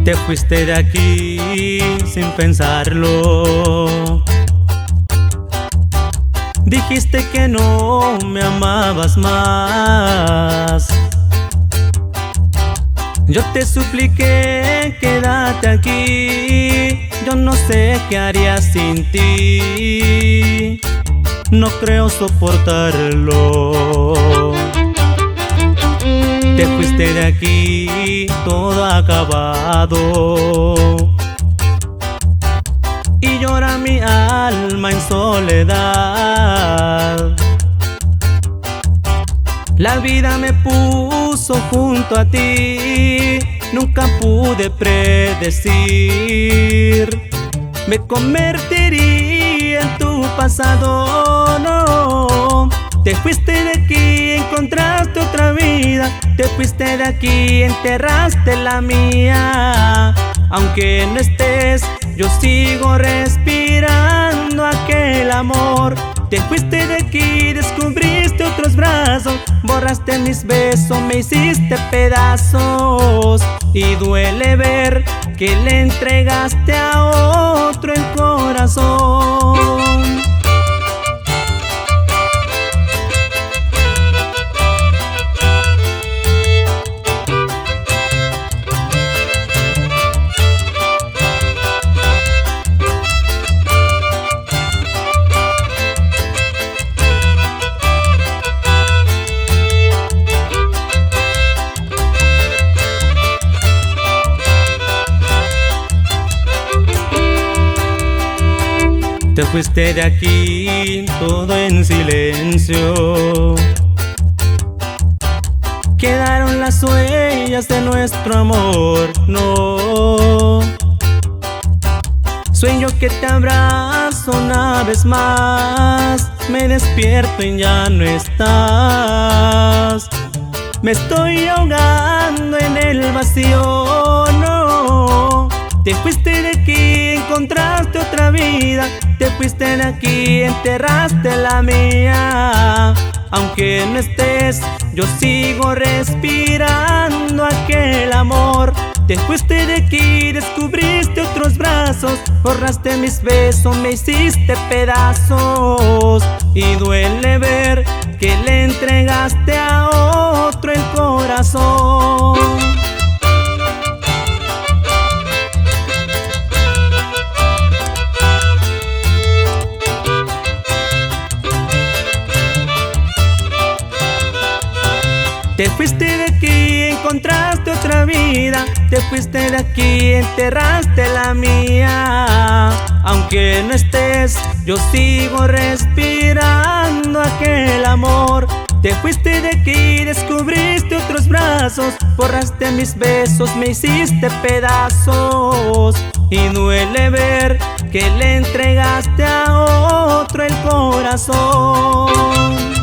Te fuiste de aquí sin pensarlo. Dijiste que no me amabas más. Yo te supliqué, quédate aquí. Yo no sé qué haría sin ti. No creo soportarlo. Te fuiste de aquí todo acabado y llora mi alma en soledad. La vida me puso junto a ti, nunca pude predecir. Me convertiría en tu pasado, no. Te fuiste de aquí, encontraste otra vida. Te fuiste de aquí, enterraste la mía. Aunque no estés, yo sigo respirando aquel amor. Te fuiste de aquí, descubriste otros brazos. Borraste mis besos, me hiciste pedazos. Y duele ver que le entregaste a otro el corazón. Te fuiste de aquí todo en silencio. Quedaron las huellas de nuestro amor, no. Sueño que te abrazo una vez más. Me despierto y ya no estás. Me estoy ahogando en el vacío, no. Te fuiste de aquí, encontraste otra vida. Te fuiste de aquí, enterraste la mía. Aunque no estés, yo sigo respirando aquel amor. Te fuiste de aquí, descubriste otros brazos. Borraste mis besos, me hiciste pedazos. Y duele ver que le entregaste a otro el corazón. Te fuiste de aquí, encontraste otra vida. Te fuiste de aquí, enterraste la mía. Aunque no estés, yo sigo respirando aquel amor. Te fuiste de aquí, descubriste otros brazos. Borraste mis besos, me hiciste pedazos. Y duele ver que le entregaste a otro el corazón.